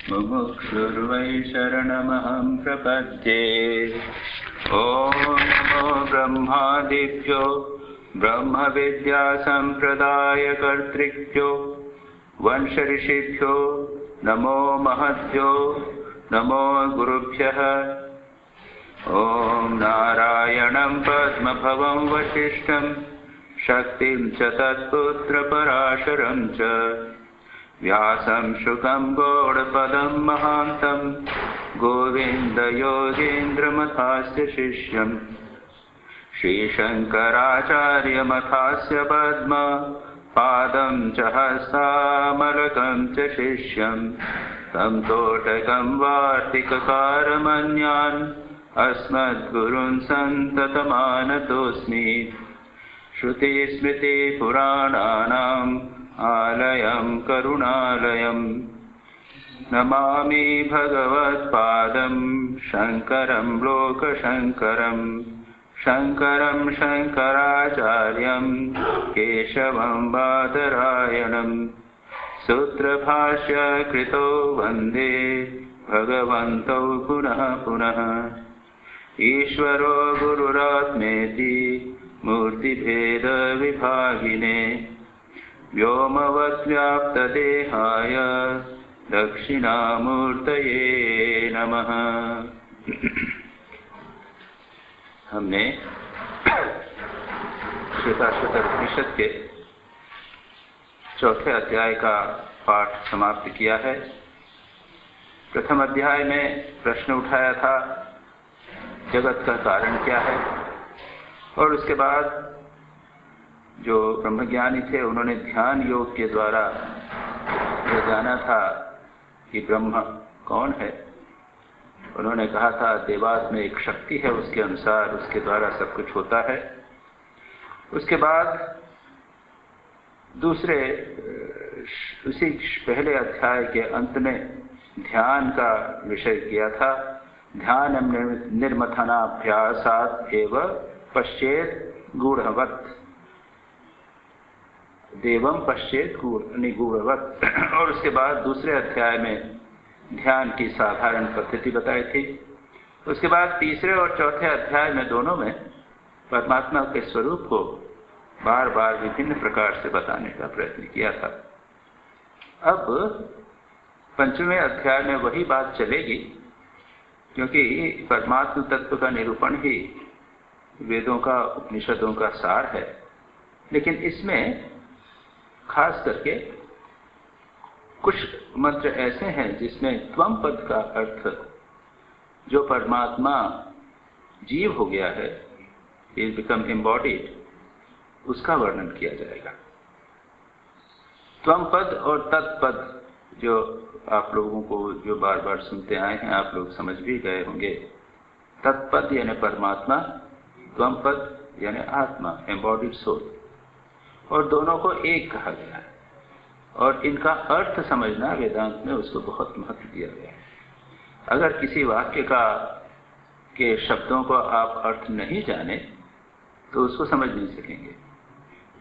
मुमुक्षुर्वै शरणमहं प्रपद्ये। ॐ नमो ब्रह्मादिभ्यो ब्रह्मविद्यासम्प्रदायकर्तृभ्यो वंशऋषिभ्यो नमो महद्भ्यो नमो गुरुभ्यः। ॐ नारायणं पद्मभवं वसिष्ठं शक्तिं च तत्पुत्रपराशरं च व्यासं शुकं गौडपदं महान्तं गोविन्दयोगीन्द्रमथास्य शिष्यं श्रीशङ्कराचार्यमथास्य पद्म पादं च हस्तामलकं च शिष्यं तं तोटकं वार्तिककारमन्यान् अस्मद्गुरून् सन्ततमानतोऽस्मि। श्रुतिस्मृतिपुराणानाम् आलयं करुणालयं नमामि भगवत्पादं शङ्करं लोकशङ्करं शङ्करं शङ्कराचार्यं केशवं बादरायणं सूत्रभाष्य कृतो वन्दे भगवन्तौ पुनः पुनः। ईश्वरो गुरुरात्मेति मूर्तिभेदविभागिने व्योमवद्व्याप्तदेहाय दक्षिणामूर्तये नमः। हमने श्वेताश्वतर उपनिषद के चौथे अध्याय का पाठ समाप्त किया है। प्रथम अध्याय में प्रश्न उठाया था जगत का कारण क्या है, और उसके बाद जो ब्रह्मज्ञानी थे उन्होंने ध्यान योग के द्वारा यह जाना था कि ब्रह्म कौन है। उन्होंने कहा था देवास में एक शक्ति है, उसके अनुसार उसके द्वारा सब कुछ होता है। उसके बाद दूसरे उसी पहले अध्याय के अंत में ध्यान का विषय किया था। ध्यान निर्मथनाभ्यासात् एव पश्चेत गूढ़वत् देवम पश्चेत निगूढ़वत्। और उसके बाद दूसरे अध्याय में ध्यान की साधारण पद्धति बताई थी। उसके बाद तीसरे और चौथे अध्याय में दोनों में परमात्मा के स्वरूप को बार बार विभिन्न प्रकार से बताने का प्रयत्न किया था। अब पंचवें अध्याय में वही बात चलेगी, क्योंकि परमात्म तत्व का निरूपण ही वेदों का उपनिषदों का सार है। लेकिन इसमें खास करके कुछ मंत्र ऐसे हैं जिसमें त्वम पद का अर्थ, जो परमात्मा जीव हो गया है, इज बिकम एम्बॉडीड, उसका वर्णन किया जाएगा। त्वम पद और तत्पद जो आप लोगों को जो बार बार सुनते आए हैं, आप लोग समझ भी गए होंगे। तत्पद यानी परमात्मा, त्वम पद यानी आत्मा, एम्बॉडीड सोल, और दोनों को एक कहा गया है। और इनका अर्थ समझना वेदांत में उसको बहुत महत्व दिया गया है। अगर किसी वाक्य के शब्दों को आप अर्थ नहीं जाने तो उसको समझ नहीं सकेंगे।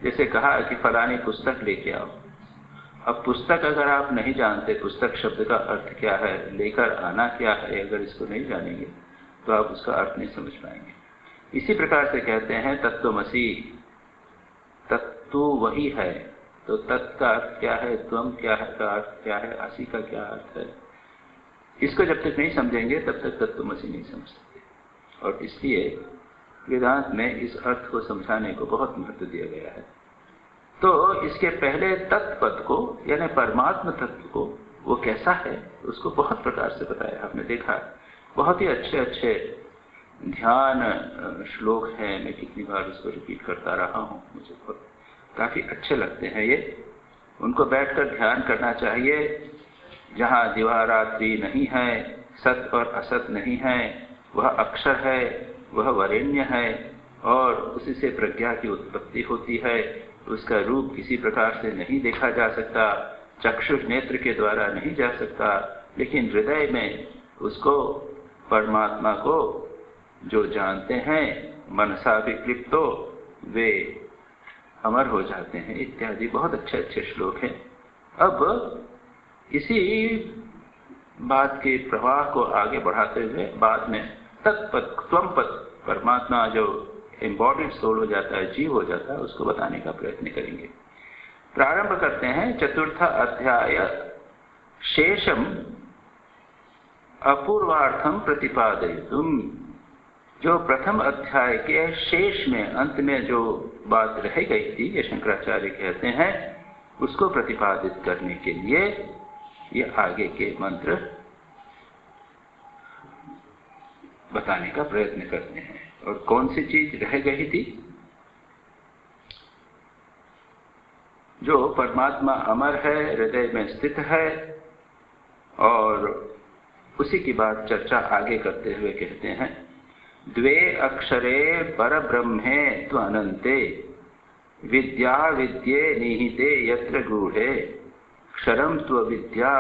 जैसे कहा कि फलानी पुस्तक लेके आओ। अब पुस्तक अगर आप नहीं जानते, पुस्तक शब्द का अर्थ क्या है, लेकर आना क्या है, अगर इसको नहीं जानेंगे तो आप उसका अर्थ नहीं समझ पाएंगे। इसी प्रकार से कहते हैं तत्त्वमसि, तत्व वही है, तो तत् का अर्थ क्या है, त्वम क्या है का अर्थ क्या है, असि का क्या अर्थ है, इसको जब तक नहीं समझेंगे तब तक तत्त्वमसि नहीं समझ सकते। और इसलिए वेदांत में इस अर्थ को समझाने को बहुत महत्व दिया गया है। तो इसके पहले तत्पद को यानी परमात्म तत्व को वो कैसा है उसको बहुत प्रकार से बताया। आपने देखा बहुत ही अच्छे अच्छे ध्यान श्लोक हैं, मैं कितनी बार उसको रिपीट करता रहा हूँ, मुझे बहुत काफ़ी अच्छे लगते हैं ये। उनको बैठकर ध्यान करना चाहिए। जहाँ दिवारात्रि नहीं है, सत और असत नहीं है, वह अक्षर है, वह वरेण्य है, और उसी से प्रज्ञा की उत्पत्ति होती है। उसका रूप किसी प्रकार से नहीं देखा जा सकता, चक्षुष नेत्र के द्वारा नहीं जा सकता, लेकिन हृदय में उसको परमात्मा को जो जानते हैं मनसा विक्लिप्तो वे अमर हो जाते हैं इत्यादि बहुत अच्छे अच्छे श्लोक हैं। अब इसी बात के प्रवाह को आगे बढ़ाते हुए बाद में तत्पद त्वम पद परमात्मा जो एम्बॉडीड सोल हो जाता है, जीव हो जाता है, उसको बताने का प्रयत्न करेंगे। प्रारंभ करते हैं चतुर्थ अध्याय शेषम अपूर्वार्थम प्रतिपादयितुम। जो प्रथम अध्याय के शेष में अंत में जो बात रह गई थी, ये शंकराचार्य कहते हैं, उसको प्रतिपादित करने के लिए ये आगे के मंत्र बताने का प्रयत्न करते हैं। और कौन सी चीज रह गई थी? जो परमात्मा अमर है, हृदय में स्थित है, और उसी की बात चर्चा आगे करते हुए कहते हैं, द्वे अक्षरे परब्रह्मे त्वनन्ते विद्या विद्ये निहिते यत्र गूढ़े क्षरम त्वविद्या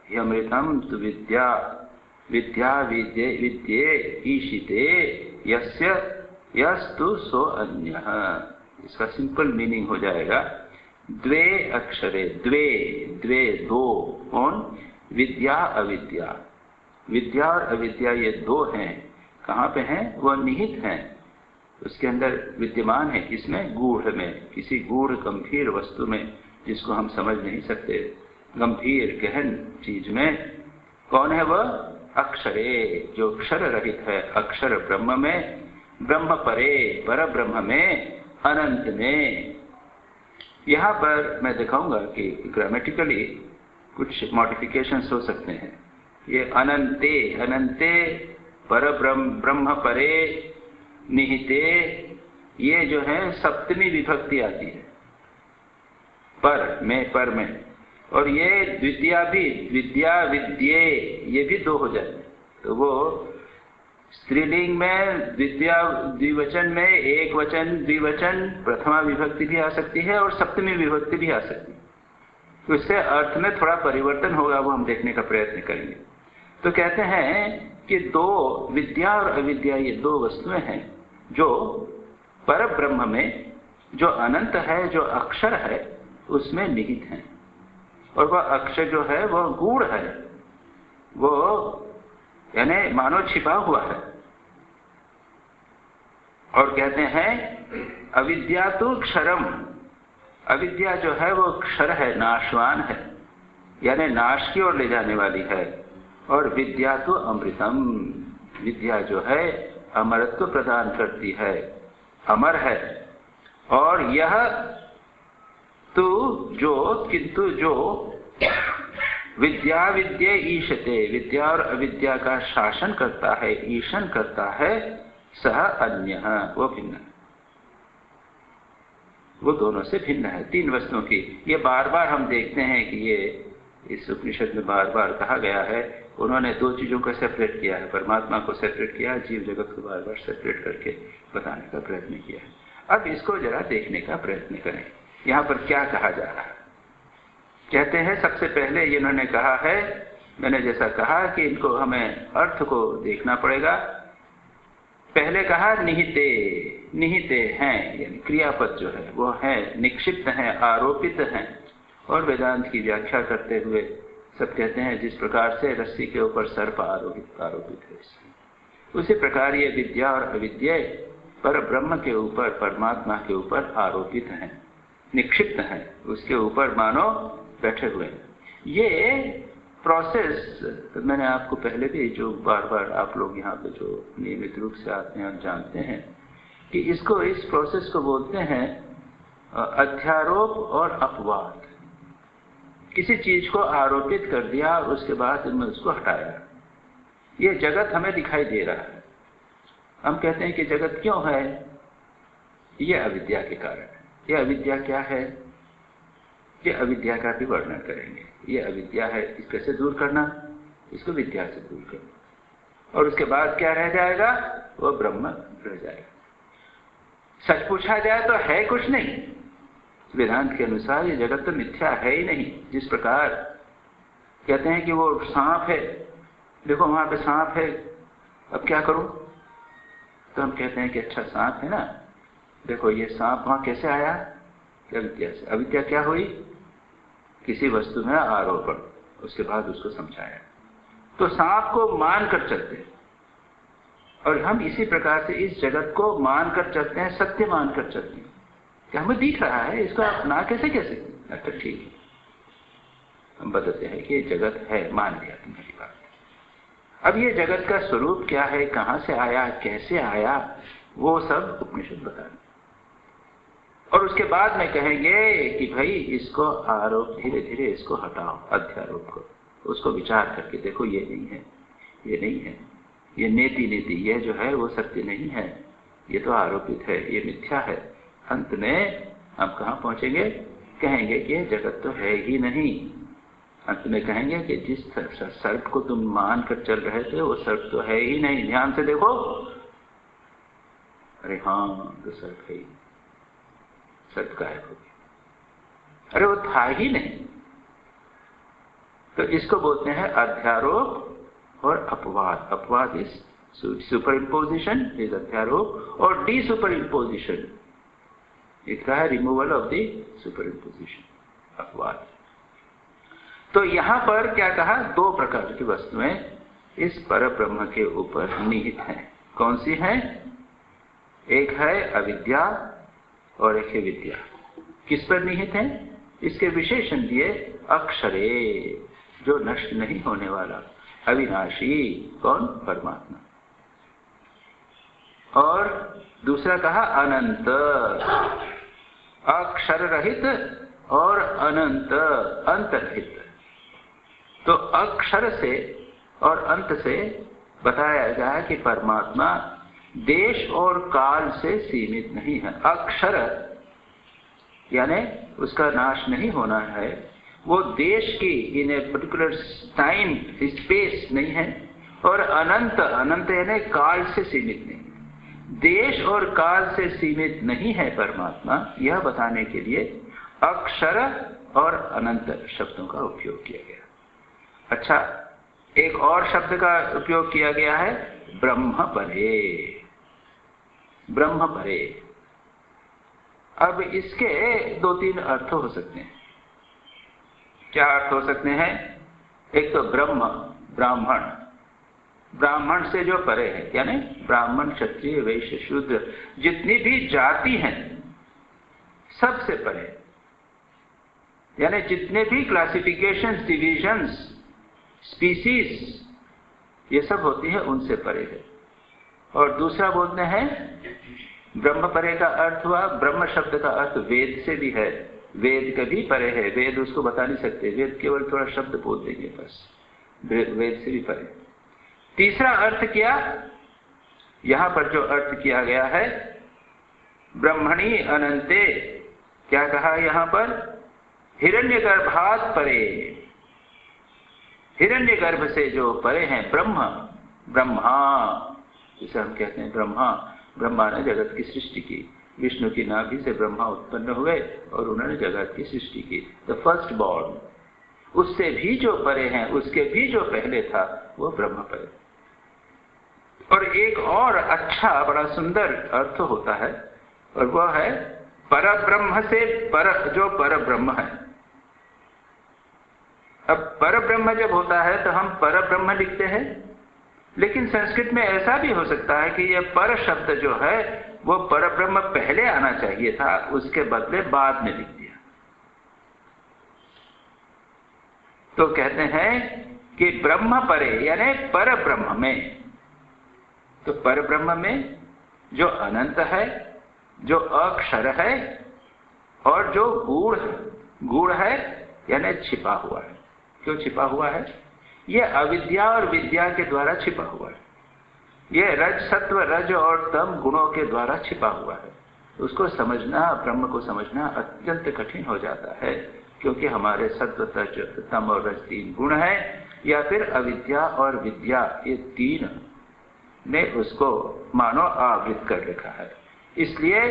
ह्यमृतम त्वविद्या विद्या विद्ये विद्ये ईशिते यस्य यस्तु सो अन्यः। इसका सिंपल मीनिंग हो जाएगा, द्वे अक्षरे, द्वे द्वे दो, कौन? विद्या अविद्या। विद्या और अविद्या ये दो हैं। कहाँ पे हैं? वो निहित हैं, उसके अंदर विद्यमान है। इसमें गूढ़ में, किसी गूढ़ गंभीर वस्तु में, जिसको हम समझ नहीं सकते, गंभीर गहन चीज में। कौन है वह? अक्षरे, जो अक्षर रहित है, अक्षर ब्रह्म में, ब्रह्म परे, पर ब्रह्म में, अनंत में। यहां पर मैं दिखाऊंगा कि ग्रामेटिकली कुछ मॉडिफिकेशंस हो सकते हैं। ये अनंते, अनंते पर ब्रह्म परे निहिते, ये जो है सप्तमी विभक्ति आती है, पर में। और ये द्वितीया भी, विद्या विद्ये, ये भी दो हो जाते। तो वो स्त्रीलिंग में विद्या द्विवचन में, एक वचन द्विवचन, प्रथमा विभक्ति भी आ सकती है और सप्तमी विभक्ति भी आ सकती है। तो इससे अर्थ में थोड़ा परिवर्तन होगा, वो हम देखने का प्रयत्न करेंगे। तो कहते हैं कि दो, विद्या और अविद्या, ये दो वस्तुएं हैं जो पर ब्रह्म में, जो अनंत है, जो अक्षर है, उसमें निहित हैं। और वह अक्षर जो है वह गूढ़ है, वो यानी मानो छिपा हुआ है। और कहते हैं अविद्या तो क्षरम, अविद्या जो है वो क्षर है, नाशवान है, यानी नाश की ओर ले जाने वाली है। और विद्या तो अमृतम, विद्या जो है अमरत्व प्रदान करती है, अमर है। और यह तो जो, किंतु जो विद्या विद्ये ईशते, विद्या और अविद्या का शासन करता है, ईशन करता है, सह अन्य, वो भिन्न है, वो दोनों से भिन्न है। तीन वस्तुओं की ये बार बार हम देखते हैं कि ये इस उपनिषद में बार बार कहा गया है। उन्होंने दो चीजों को सेपरेट किया है, परमात्मा को सेपरेट किया है, जीव जगत को बार बार सेपरेट करके बताने का प्रयत्न किया है। अब इसको जरा देखने का प्रयत्न करें, यहाँ पर क्या कहा जा रहा है। कहते हैं सबसे पहले इन्होंने कहा है, मैंने जैसा कहा कि इनको हमें अर्थ को देखना पड़ेगा। पहले कहा निहिते, निहिते हैं, यानी क्रियापद जो है वो है, निक्षिप्त हैं, आरोपित हैं। और वेदांत की व्याख्या करते हुए सब कहते हैं जिस प्रकार से रस्सी के ऊपर सर्प आरोपित है, उसी प्रकार ये विद्या और अविद्या पर ब्रह्म के ऊपर, परमात्मा के ऊपर आरोपित हैं, निक्षिप्त हैं, उसके ऊपर मानो बैठे हुए हैं। ये प्रोसेस मैंने आपको पहले भी, जो बार बार आप लोग यहाँ पे जो नियमित रूप से आते हैं और जानते हैं, कि इसको, इस प्रोसेस को बोलते हैं अध्यारोप और अपवाद। किसी चीज को आरोपित कर दिया और उसके बाद में उसको हटाया। ये जगत हमें दिखाई दे रहा है, हम कहते हैं कि जगत क्यों है? ये अविद्या के कारण है। ये अविद्या क्या है? ये अविद्या का भी वर्णन करेंगे। ये अविद्या है, इसको कैसे दूर करना? इसको विद्या से दूर करना। और उसके बाद क्या रह जाएगा? वो ब्रह्म रह जाएगा। सच पूछा जाए तो है कुछ नहीं। वेदांत के अनुसार ये जगत तो मिथ्या है ही नहीं। जिस प्रकार कहते हैं कि वो सांप है, देखो वहां पे सांप है, अब क्या करूं? तो हम कहते हैं कि अच्छा सांप है ना, देखो ये सांप वहां कैसे आया? अविद्या से। अविद्या क्या हुई? किसी वस्तु में आरोपण, उसके बाद उसको समझाया। तो सांप को मान कर चलते हैं, और हम इसी प्रकार से इस जगत को मान कर चलते हैं, सत्य मान कर चलते हैं कि हमें दिख रहा है, इसको अपना कैसे कैसे। अच्छा ठीक है, हम बताते हैं कि ये जगत है, मान लिया तुम्हारी बात। अब ये जगत का स्वरूप क्या है, कहां से आया, कैसे आया, वो सब उपनिषद बता रहे। और उसके बाद में कहेंगे कि भाई इसको आरोप, धीरे धीरे इसको हटाओ, अध्यारोप को, उसको विचार करके देखो ये नहीं है, ये नहीं है, ये नेति नेति, ये जो है वो सत्य नहीं है, ये तो आरोपित है, ये मिथ्या है। अंत में हम कहां पहुंचेंगे, कहेंगे कि ये जगत तो है ही नहीं। अंत में कहेंगे कि जिस सर्प को तुम मान कर चल रहे थे वो सर्प तो है ही नहीं, ध्यान से देखो। अरे हाँ, तो सर्प है ही, सर्प गायब हो गया, अरे वो था ही नहीं। तो इसको बोलते हैं अध्यारोप और अपवाद। अपवाद इज सुपर इम्पोजिशन, इज अध्यारोप, और डी सुपर इम्पोजिशन इसका है removal of the super imposition, अपवाद। तो यहां पर क्या कहा, दो प्रकार की वस्तुएं इस पर ब्रह्म के ऊपर निहित हैं। कौन सी हैं? एक है अविद्या और एक है विद्या। किस पर निहित है? इसके विशेषण दिए अक्षरे, जो नष्ट नहीं होने वाला, अविनाशी। कौन? परमात्मा। और दूसरा कहा अनंत, अक्षर रहित और अनंत, अंत रहित। तो अक्षर से और अंत से बताया गया कि परमात्मा देश और काल से सीमित नहीं है। अक्षर यानी उसका नाश नहीं होना है, वो देश की इन ए पर्टिकुलर टाइम स्पेस नहीं है, और अनंत, अनंत यानी काल से सीमित नहीं, देश और काल से सीमित नहीं है परमात्मा। यह बताने के लिए अक्षर और अनंत शब्दों का उपयोग किया गया। अच्छा, एक और शब्द का उपयोग किया गया है, ब्रह्म परे। ब्रह्म परे, अब इसके दो तीन अर्थ हो सकते हैं। क्या अर्थ हो सकते हैं? एक तो ब्रह्म, ब्राह्मण, ब्राह्मण से जो परे है, यानी ब्राह्मण, क्षत्रिय, वैश्य, शूद्र, जितनी भी जाति हैं सबसे परे, यानी जितने भी क्लासिफिकेशंस, डिविजन्स, स्पीसीज, ये सब होती है, उनसे परे है। और दूसरा बोलते हैं ब्रह्म परे का अर्थ हुआ, ब्रह्म शब्द का अर्थ वेद से भी है, वेद कभी परे है, वेद उसको बता नहीं सकते, वेद केवल थोड़ा शब्द बोल देंगे बस, वेद से भी परे। तीसरा अर्थ क्या, यहां पर जो अर्थ किया गया है ब्रह्मणी अनंते, क्या कहा यहां पर? हिरण्यगर्भात् परे, हिरण्यगर्भ से जो परे हैं ब्रह्म, ब्रह्मा, जिसे हम कहते हैं ब्रह्मा। ब्रह्मा ने जगत की सृष्टि की, विष्णु की नाभि से ब्रह्मा उत्पन्न हुए और उन्होंने जगत की सृष्टि की, द फर्स्ट बॉर्न। उससे भी जो परे हैं, उसके भी जो पहले था, वो ब्रह्म परे। और एक और अच्छा, बड़ा सुंदर अर्थ होता है, और वह है परब्रह्म से पर, जो परब्रह्म है। अब परब्रह्म जब होता है तो हम परब्रह्म लिखते हैं, लेकिन संस्कृत में ऐसा भी हो सकता है कि यह पर शब्द जो है वो परब्रह्म पहले आना चाहिए था, उसके बदले बाद में लिख दिया। तो कहते हैं कि ब्रह्म परे, यानी परब्रह्म में। तो परब्रह्म में जो अनंत है, जो अक्षर है, और जो गूढ़ है, गूढ़ है यानी छिपा हुआ है। क्यों छिपा हुआ है? यह अविद्या और विद्या के द्वारा छिपा हुआ है। यह रज, सत्व, रज और तम गुणों के द्वारा छिपा हुआ है। उसको समझना, ब्रह्म को समझना अत्यंत कठिन हो जाता है, क्योंकि हमारे सत्व, तम और रज तीन गुण हैं, या फिर अविद्या और विद्या, ये तीन ने उसको मानो आवृत कर रखा है। इसलिए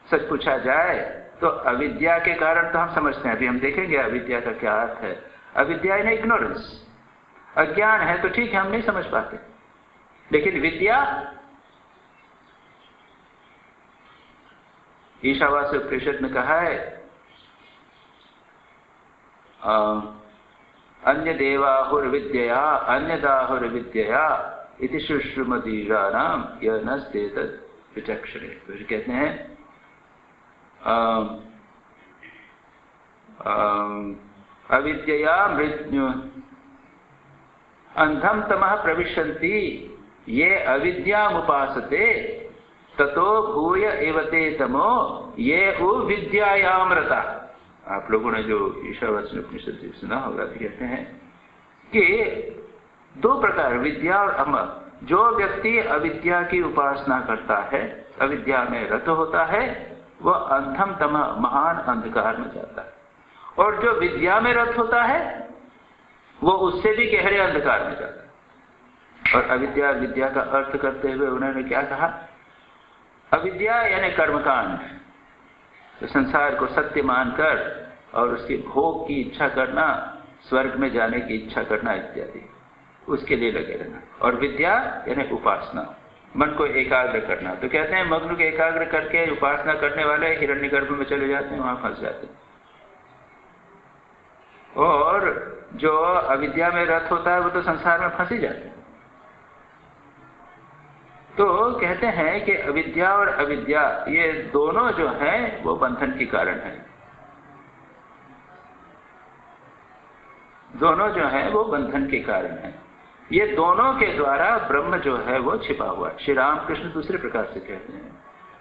सच पूछा जाए तो अविद्या के कारण तो हम समझते हैं, अभी हम देखेंगे अविद्या का क्या अर्थ है। अविद्या यानी इग्नोरेंस, अज्ञान है तो ठीक है, हम नहीं समझ पाते। लेकिन विद्या, ईशावास्य उपनिषद में कहा है अन्य देवाहुर्विद्यया अन्यदाहुर्विद्यया इति शुश्रुमदीरानाम यह नस्तेत विचक्षणे। फिर कहते हैं अविद्यया मृत्यु अंधम तमः प्रविशन्ति ये अविद्यामुपासते ततो भूय एवते तमो ये विद्यायाम रता। आप लोगों ने जो ईशावास्य उपनिषद सुना होगा, कहते हैं कि दो प्रकार विद्या और अमर। जो व्यक्ति अविद्या की उपासना करता है, अविद्या में रत होता है, वह अंधम तमः महान अंधकार में जाता है, और जो विद्या में रत होता है वो उससे भी गहरे अंधकार में जाता है। और अविद्या विद्या का अर्थ करते हुए उन्होंने क्या कहा? अविद्या यानी कर्मकांड, तो संसार को सत्य मानकर और उसके भोग की इच्छा करना, स्वर्ग में जाने की इच्छा करना इत्यादि, उसके लिए लगे रहना। और विद्या यानी उपासना, मन को एकाग्र करना। तो कहते हैं मग्न को एकाग्र करके उपासना करने वाले हिरण्यगर्भ में चले जाते हैं, वहां फंस जाते हैं। और जो अविद्या में रत होता है वो तो संसार में फंस ही जाते हैं। तो कहते हैं कि अविद्या और अविद्या ये दोनों जो हैं वो बंधन के कारण है। दोनों जो हैं वो बंधन के कारण है। ये दोनों के द्वारा ब्रह्म जो है वो छिपा हुआ है। श्री रामकृष्ण दूसरे प्रकार से कहते हैं।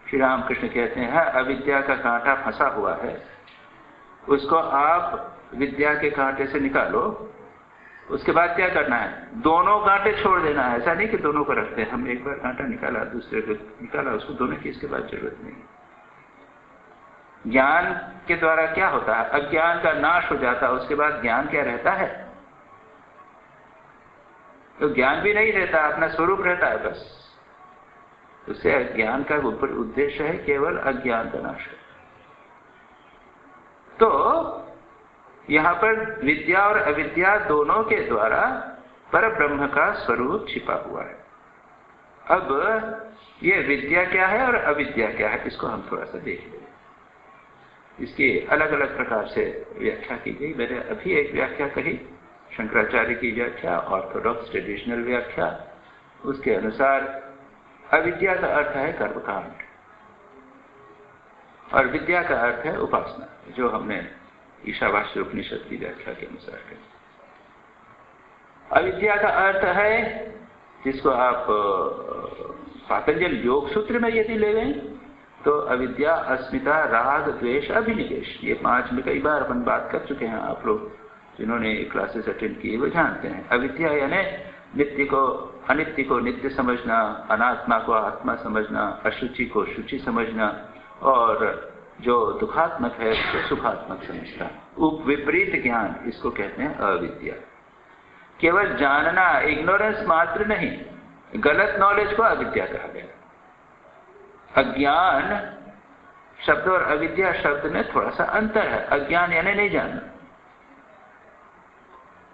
श्री रामकृष्ण कहते हैं अविद्या का कांटा फंसा हुआ है, उसको आप विद्या के कांटे से निकालो, उसके बाद क्या करना है? दोनों कांटे छोड़ देना है। ऐसा नहीं कि दोनों को रखते हैं, हम एक बार कांटा निकाला, दूसरे को निकाला, उसको दोनों की इसके बाद जरूरत नहीं। ज्ञान के द्वारा क्या होता है? अज्ञान का नाश हो जाता है, उसके बाद ज्ञान क्या रहता है? तो ज्ञान भी नहीं रहता, अपना स्वरूप रहता है बस। उससे अज्ञान का ऊपर उद्देश्य है केवल अज्ञान का नाश। तो यहां पर विद्या और अविद्या दोनों के द्वारा पर ब्रह्म का स्वरूप छिपा हुआ है। अब ये विद्या क्या है और अविद्या क्या है, इसको हम थोड़ा सा देख लें। इसकी अलग अलग प्रकार से व्याख्या की गई। मैंने अभी एक व्याख्या कही, शंकराचार्य की व्याख्या, ऑर्थोडॉक्स ट्रेडिशनल व्याख्या। उसके अनुसार अविद्या का अर्थ है कर्मकांड और विद्या का अर्थ है उपासना, जो हमने ईशावास्य उपनिषद की व्याख्या के अनुसार है। अविद्या का अर्थ है, जिसको आप पातंजल योग सूत्र में यदि ले लें तो अविद्या, अस्मिता, राग, द्वेष, अभिनिवेश, ये 5 में कई बार अपन बात कर चुके हैं। आप लोग जिन्होंने क्लासेस अटेंड किए वो जानते हैं। अविद्या यानी नित्य को अनित्य को नित्य समझना, अनात्मा को आत्मा समझना, अशुचि को शुचि समझना, और जो दुखात्मक है उसको सुखात्मक समझना। विपरीत ज्ञान, इसको कहते हैं अविद्या। केवल जानना, इग्नोरेंस मात्र नहीं, गलत नॉलेज को अविद्या कहा गया। अज्ञान शब्द और अविद्या शब्द में थोड़ा सा अंतर है। अज्ञान यानी नहीं जानना,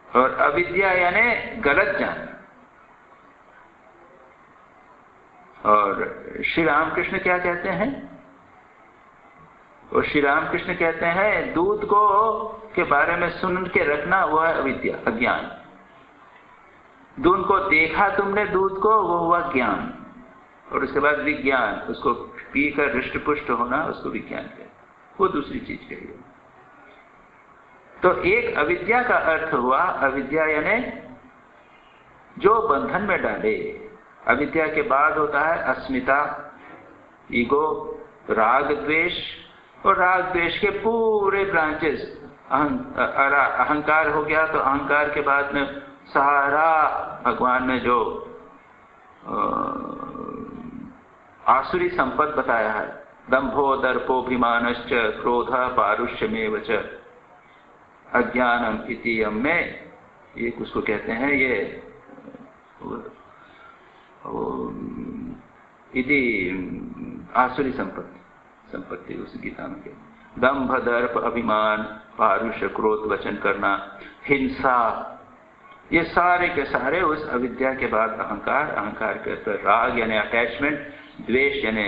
और अविद्या यानी गलत जानना। और श्री रामकृष्ण क्या कहते हैं? और श्री रामकृष्ण कहते हैं दूध को के बारे में सुन के रखना वो है अविद्या, अज्ञान। दूध को देखा तुमने, दूध को, वो हुआ ज्ञान। और उसके बाद विज्ञान, उसको पीकर हृष्ट पुष्ट होना, उसको विज्ञान कहते, वो दूसरी चीज कही है। तो एक अविद्या का अर्थ हुआ, अविद्या यानी जो बंधन में डाले। अविद्या के बाद होता है अस्मिता, ईगो, राग द्वेष, और राग द्वेष के पूरे ब्रांचेस। अहंकार हो गया तो अहंकार के बाद में सारा भगवान ने जो आसुरी संपद बताया है, दंभो दर्पोभिमानश्च क्रोध पारुष्यमेव च अज्ञानम इति यम में, ये उसको कहते हैं ये इति आसुरी संपत्ति उस गीता में। दंभ दर्प अभिमान, पारुष्य, क्रोध, वचन करना, हिंसा, ये सारे के सारे उस अविद्या के बाद अहंकार, अहंकार के अंदर राग यानी अटैचमेंट, द्वेष यानी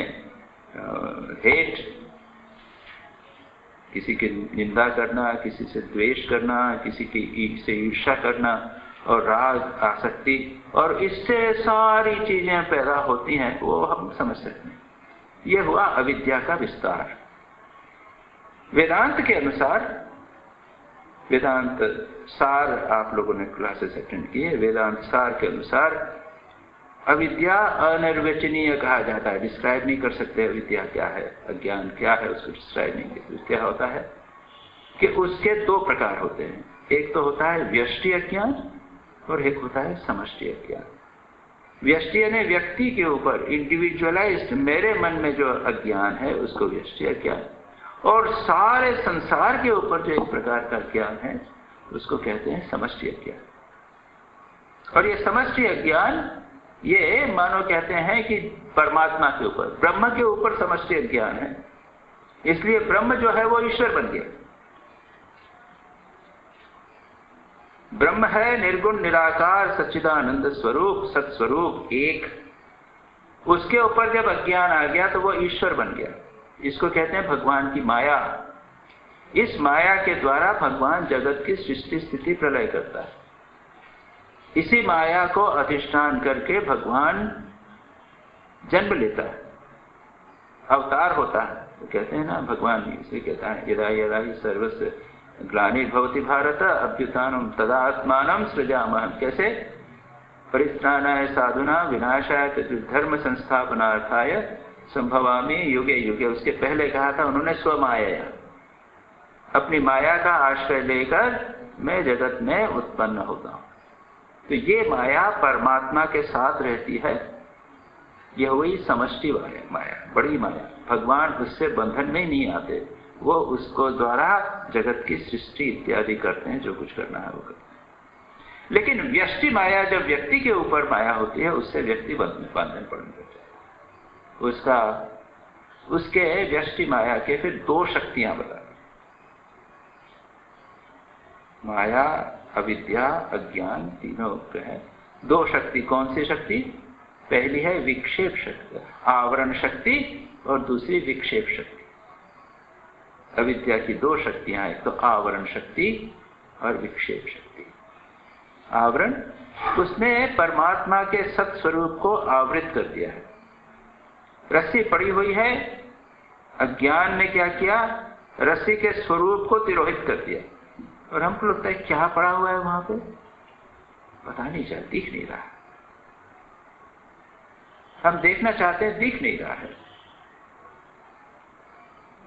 हेट, किसी की निंदा करना, किसी से द्वेष करना, किसी की से ईर्ष्या करना और राग, आसक्ति, और इससे सारी चीजें पैदा होती हैं, वो हम समझ सकते हैं। यह हुआ अविद्या का विस्तार। वेदांत के अनुसार, वेदांत सार आप लोगों ने क्लासेस अटेंड किए, वेदांत सार के अनुसार अविद्या अनिर्वचनीय कहा जाता है। डिस्क्राइब नहीं कर सकते अविद्या क्या है, अज्ञान क्या है, उसको डिस्क्राइब नहीं करते। क्या होता है कि उसके दो प्रकार होते हैं, एक तो होता है व्यष्टि अज्ञान और एक होता है समष्टि अज्ञान। व्यष्टि यानी व्यक्ति के ऊपर, इंडिविजुअलाइज्ड, मेरे मन में जो अज्ञान है उसको व्यष्टि अज्ञान, और सारे संसार के ऊपर जो एक प्रकार का ज्ञान है उसको कहते हैं समष्टि अज्ञान। और ये समष्टि अज्ञान, ये मानो कहते हैं कि परमात्मा के ऊपर, ब्रह्म के ऊपर समष्टि अज्ञान है, इसलिए ब्रह्म जो है वो ईश्वर बन गया। ब्रह्म है निर्गुण निराकार सच्चिदानंद स्वरूप, सत्स्वरूप एक, उसके ऊपर जब अज्ञान आ गया तो वो ईश्वर बन गया। इसको कहते हैं भगवान की माया। इस माया के द्वारा भगवान जगत की सृष्टि स्थिति प्रलय करता है। इसी माया को अधिष्ठान करके भगवान जन्म लेता है, अवतार होता है। तो कहते हैं ना, भगवान इसे कहता है यदा यदा ही सर्वस्य ग्लानिर्भवति भारत अभ्युत्थानं तदा आत्मानं सृजामः। कैसे? परित्राणाय साधुना विनाशाय धर्म संस्थापनार्थाय संभवामि युगे युगे। उसके पहले कहा था उन्होंने स्वमाया, अपनी माया का आश्रय लेकर मैं जगत में उत्पन्न होता हूं। तो ये माया परमात्मा के साथ रहती है, यह हुई समष्टि माया, बड़ी माया। भगवान उससे बंधन में नहीं आते, वो उसको द्वारा जगत की सृष्टि इत्यादि करते हैं, जो कुछ करना है वो करते हैं। लेकिन व्यष्टि माया जब व्यक्ति के ऊपर माया होती है, उससे व्यक्ति बंधन पड़ने लगता है। उसके व्यष्टि माया के फिर दो शक्तियां बता, माया, अविद्या, अज्ञान, तीनों है दो शक्ति। कौन सी शक्ति? पहली है विक्षेप शक्ति, आवरण शक्ति, और दूसरी विक्षेप शक्ति। अविद्या की दो शक्तियां हैं, एक तो आवरण शक्ति और विक्षेप शक्ति। आवरण, उसने परमात्मा के सत स्वरूप को आवृत कर दिया है। रस्सी पड़ी हुई है, अज्ञान ने क्या किया? रस्सी के स्वरूप को तिरोहित कर दिया। और हमको लगता है क्या पड़ा हुआ है वहां पे, पता नहीं चल, दिख नहीं रहा। हम देखना चाहते हैं, दिख नहीं रहा है।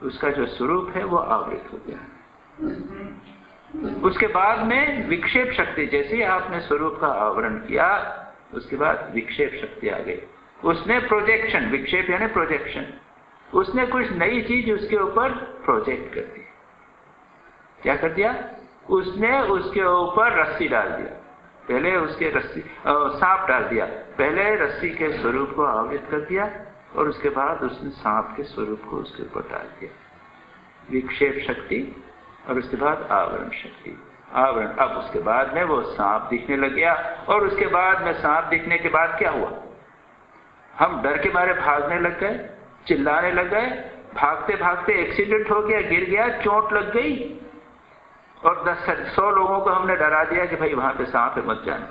उसका जो स्वरूप है वो आवृत हो गया। उसके बाद में विक्षेप शक्ति, जैसे ही आपने स्वरूप का आवरण किया, उसके बाद विक्षेप शक्ति आ गई। उसने प्रोजेक्शन, विक्षेप यानी प्रोजेक्शन, उसने कुछ नई चीज उसके ऊपर प्रोजेक्ट कर दी। क्या कर दिया? उसने उसके ऊपर रस्सी डाल दिया, पहले उसके रस्सी सांप डाल दिया। पहले रस्सी के स्वरूप को आवृत कर दिया और उसके बाद उसने सांप के स्वरूप को उसके ऊपर डाल दिया। विक्षेप शक्ति और उसके बाद आवरण शक्ति। आवरण, अब उसके बाद में वो सांप दिखने लग गया। और उसके बाद में सांप दिखने के बाद क्या हुआ? हम डर के मारे भागने लग गए, चिल्लाने लग गए। भागते भागते एक्सीडेंट हो गया, गिर गया, चोट लग गई, और 100 लोगों को हमने डरा दिया कि भाई वहां पे सांप है, मत जाना।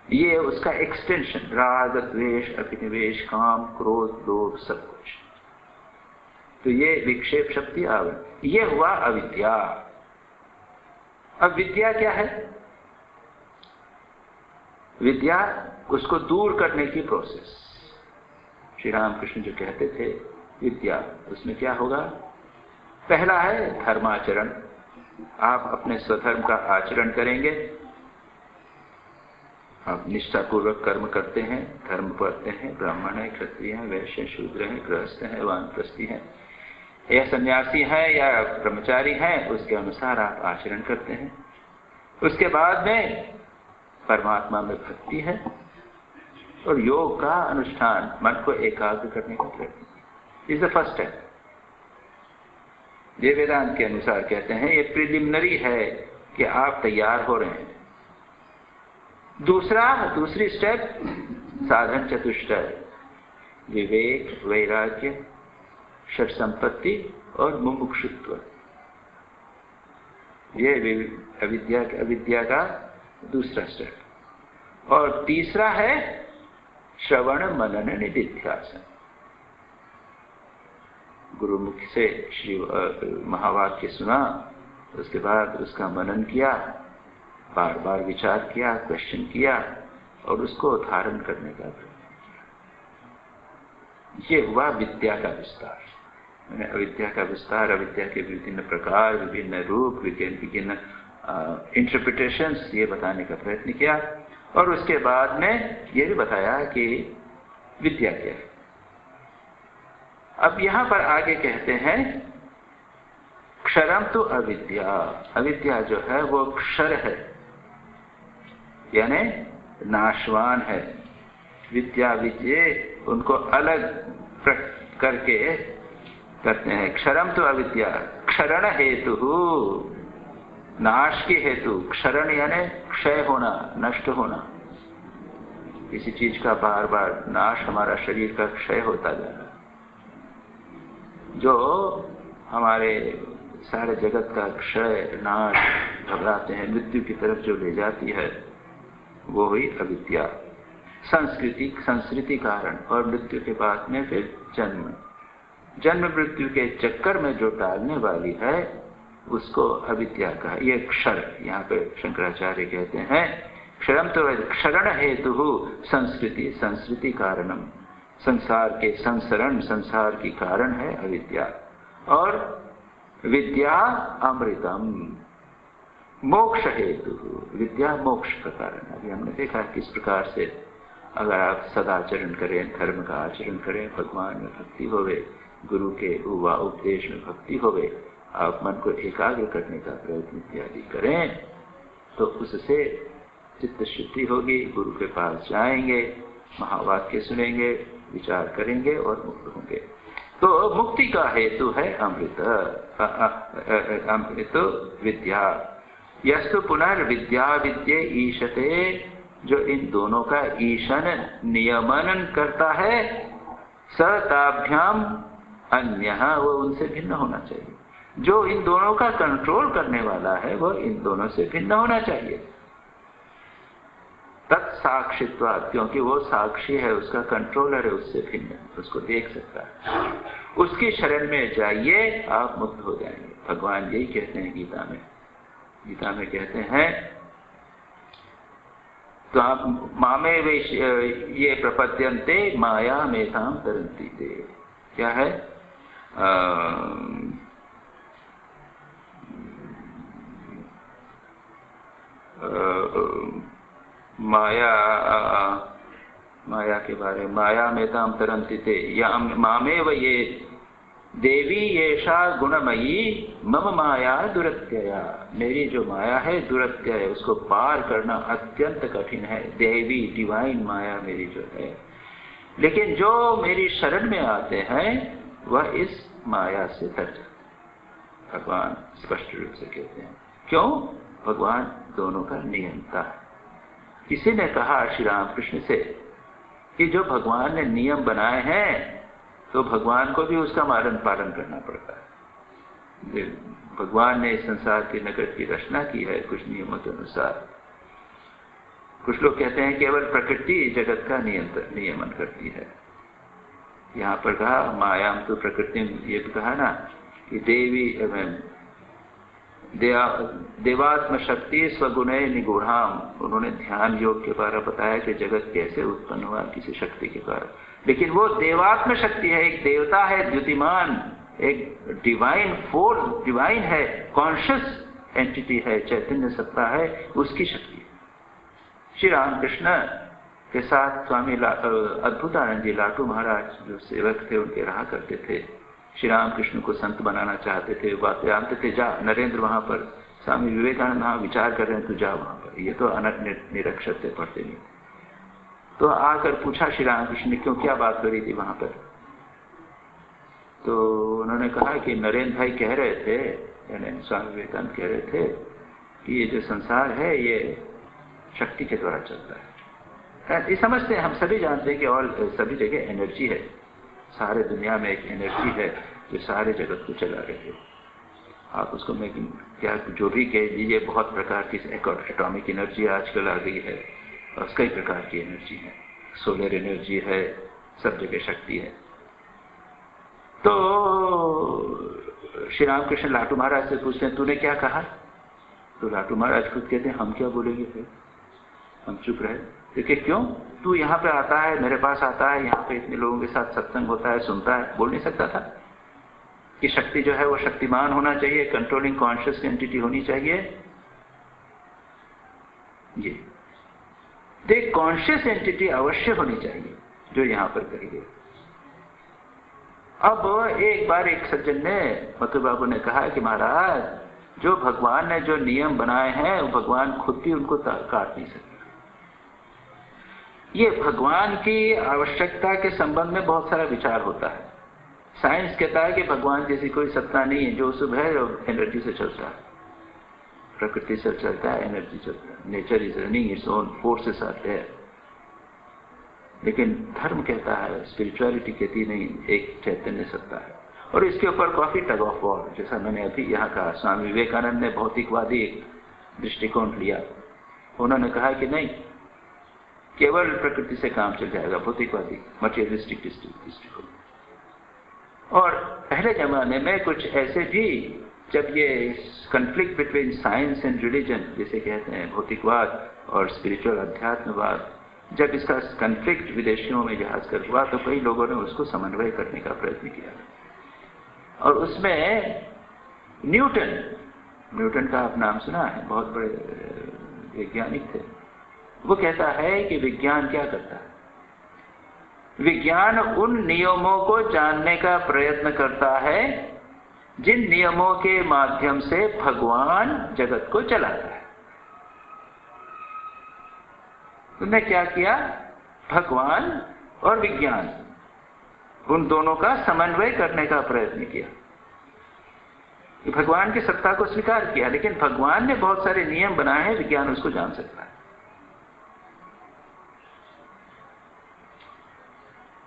ये उसका एक्सटेंशन, राग, द्वेष, अभिनिवेश, काम, क्रोध, लोभ, सब कुछ। तो ये विक्षेप शक्ति, आवरण, ये हुआ अविद्या। अब विद्या क्या है? विद्या, उसको दूर करने की प्रोसेस। श्री रामकृष्ण जो कहते थे विद्या, उसमें क्या होगा? पहला है धर्माचरण। आप अपने स्वधर्म का आचरण करेंगे, आप निष्ठापूर्वक कर्म करते हैं, धर्म पढ़ते हैं, ब्राह्मण है, क्षत्रिय है, वैश्य, शूद्र है, गृहस्थ है, वानप्रस्थी है, या सन्यासी है या ब्रह्मचारी है, उसके अनुसार आप आचरण करते हैं। उसके बाद में परमात्मा में भक्ति है और योग का अनुष्ठान, मन को एकाग्र करने का प्रयत्न, इज द फर्स्ट स्टेप। ये वेदांत के अनुसार कहते हैं ये प्रिलिमिनरी है कि आप तैयार हो रहे हैं। दूसरी स्टेप साधन चतुष्टय, विवेक, वैराग्य, षट संपत्ति और मुमुक्षुत्व। ये अविद्या का दूसरा स्टेप। और तीसरा है श्रवण मनन निधिध्यासन। गुरुमुख से श्री महावाक्य सुना, उसके बाद उसका मनन किया, बार बार विचार किया, क्वेश्चन किया और उसको धारण करने का प्रयत्न। ये हुआ विद्या का विस्तार। मैंने अविद्या का विस्तार, अविद्या के विभिन्न प्रकार, विभिन्न रूप, विभिन्न इंटरप्रिटेशंस, ये बताने का प्रयत्न किया। और उसके बाद में ये भी बताया कि विद्या क्या है। अब यहां पर आगे कहते हैं क्षरम तो अविद्या। अविद्या जो है वो क्षर है, यानी नाशवान है। विद्या विद्ये उनको अलग करके करते हैं। क्षरम तो अविद्या, क्षरण हेतु, नाश के हेतु। क्षरण यानी क्षय होना, नष्ट होना। किसी चीज का बार बार नाश, हमारा शरीर का क्षय होता जा रहा है। जो हमारे सारे जगत का क्षय, नाश, घबराते हैं, मृत्यु की तरफ जो ले जाती है, वो हुई अविद्या। संस्कृति कारण, और मृत्यु के बाद में फिर जन्म मृत्यु के चक्कर में जो डालने वाली है, उसको अविद्या का, ये क्षर। यहाँ पे शंकराचार्य कहते हैं क्षरम तो क्षरण हेतु संस्कृति कारणम। संसार के संसरण, संसार की कारण है अविद्या। और विद्या अमृतम, मोक्ष हेतु। विद्या मोक्ष का कारण। अभी हमने देखा किस प्रकार से अगर आप सदाचरण करें, धर्म का आचरण करें, भगवान में भक्ति होवे, गुरु के उपदेश में भक्ति होवे, आप मन को एकाग्र करने का प्रयत्न इत्यादि करें, तो उससे चित्त शुद्धि होगी। गुरु के पास जाएंगे, महावाक्य सुनेंगे, विचार करेंगे और मुक्त होंगे। तो मुक्ति का हेतु है अमृत, अमृत विद्या। यस्तु पुनर्विद्या विद्ये ईशते, जो इन दोनों का ईशन नियमन करता है, सताभ्याम अन्यः, वो उनसे भिन्न होना चाहिए। जो इन दोनों का कंट्रोल करने वाला है, वो इन दोनों से भिन्न होना चाहिए। तत्साक्षित्वात्, क्योंकि वो साक्षी है, उसका कंट्रोलर है, उससे भिन्न, उसको देख सकता है। उसकी शरण में जाइए, आप मुक्त हो जाएंगे। भगवान यही कहते हैं गीता में। गीता में कहते हैं तो आप मामे वेश ये प्रपद्यन्ते माया मेधाम तरन्ति ते। क्या है? माया के बारे में, माया मेधाम तरन्ति ते या मामेव ये देवी येषा गुणमयी मम माया दुरत्यया। मेरी जो माया है दुरत्यय है, उसको पार करना अत्यंत कठिन है। देवी डिवाइन माया मेरी जो है, लेकिन जो मेरी शरण में आते हैं वह इस माया से तर जाते। भगवान स्पष्ट रूप से कहते हैं। क्यों? भगवान दोनों का नियंता है। किसी ने कहा श्री रामकृष्ण से कि जो भगवान ने नियम बनाए हैं, तो भगवान को भी उसका पालन करना पड़ता है। भगवान ने इस संसार के नगर की रचना की है कुछ नियमों के अनुसार। कुछ लोग कहते हैं केवल प्रकृति जगत का नियमन करती है। यहाँ पर कहा मायाम तो प्रकृति, ये भी कहा ना कि देवी देवात्म शक्ति स्वगुणे निगूढ़ाम। उन्होंने ध्यान योग के द्वारा बताया कि जगत कैसे उत्पन्न हुआ, किसी शक्ति के द्वारा। लेकिन वो देवात्म शक्ति है, एक देवता है द्युतिमान, एक डिवाइन फोर्स, डिवाइन है, कॉन्शियस एंटिटी है, चैतन्य सत्ता है, उसकी शक्ति। श्री रामकृष्ण के साथ स्वामी अद्भुतानंद जी लाटू महाराज जो सेवक थे, उनके रहा करते थे। श्री रामकृष्ण को संत बनाना चाहते थे, बातें आते थे, जा नरेंद्र वहां पर, स्वामी विवेकानंद वहां विचार कर रहे हैं, तू जा वहां पर। ये तो निरक्षर थे, पढ़ते नहीं। तो आकर पूछा श्री रामकृष्ण ने, क्यों, क्या बात हो रही थी वहां पर? तो उन्होंने कहा कि नरेंद्र भाई कह रहे थे, यानी स्वामी विवेकानंद कह रहे थे कि ये जो संसार है ये शक्ति के द्वारा चलता है। ये समझते हैं, हम सभी जानते हैं कि और सभी जगह एनर्जी है, सारे दुनिया में एक एनर्जी है जो सारे जगत को चला रहे हो। आप उसको मैं क्या जो भी कह दीजिए, बहुत प्रकार की एटॉमिक एनर्जी आजकल आ गई है और कई प्रकार की एनर्जी है, सोलर एनर्जी है, सब जगह शक्ति है। तो श्री रामकृष्ण लाटू महाराज से पूछते हैं तूने क्या कहा? तो लाटू महाराज खुद कहते हैं हम क्या बोलेंगे, फिर हम चुप रहे। देखिए क्यों? तू यहाँ पे आता है, मेरे पास आता है, यहाँ पे इतने लोगों के साथ सत्संग होता है, सुनता है, बोल नहीं सकता था कि शक्ति जो है वो शक्तिमान होना चाहिए, कंट्रोलिंग कॉन्शियस एंटिटी होनी चाहिए। ये देख कॉन्शियस एंटिटी अवश्य होनी चाहिए जो यहां पर कही गई। अब एक बार एक सज्जन ने, मथुर बाबू ने कहा कि महाराज जो भगवान ने जो नियम बनाए हैं वो भगवान खुद भी उनको काट नहीं सकते। ये भगवान की आवश्यकता के संबंध में बहुत सारा विचार होता है। साइंस कहता है कि भगवान जैसी कोई सत्ता नहीं है, जो सुबह है एनर्जी से चलता है, प्रकृति से चलता है, एनर्जी चलता है, nature is running its own, forces आते हैं। लेकिन धर्म कहता है, स्पिरिचुअलिटी कहती नहीं, एक चैतन्य सत्ता है। और इसके ऊपर काफी टग ऑफ वॉर, जैसा मैंने अभी यहाँ कहा, स्वामी विवेकानंद ने भौतिकवादी एक दृष्टिकोण लिया। उन्होंने कहा कि नहीं, केवल प्रकृति से काम चल जाएगा, भौतिकवादी मटेरियलिस्टिक दृष्टिकोण। और पहले जमाने में कुछ ऐसे भी, जब ये conflict between science and religion जिसे कहते हैं, भौतिकवाद और स्पिरिचुअल अध्यात्मवाद, जब इसका कन्फ्लिक्ट विदेशियों में जहाज कर हुआ तो कई लोगों ने उसको समन्वय करने का प्रयत्न किया। और उसमें न्यूटन का आप नाम सुना है, बहुत बड़े वैज्ञानिक थे। वो कहता है कि विज्ञान क्या करता है? विज्ञान उन नियमों को जानने का प्रयत्न करता है जिन नियमों के माध्यम से भगवान जगत को चलाता है। तुमने क्या किया? भगवान और विज्ञान, उन दोनों का समन्वय करने का प्रयत्न किया। भगवान की सत्ता को स्वीकार किया, लेकिन भगवान ने बहुत सारे नियम बनाए हैं, विज्ञान उसको जान सकता है।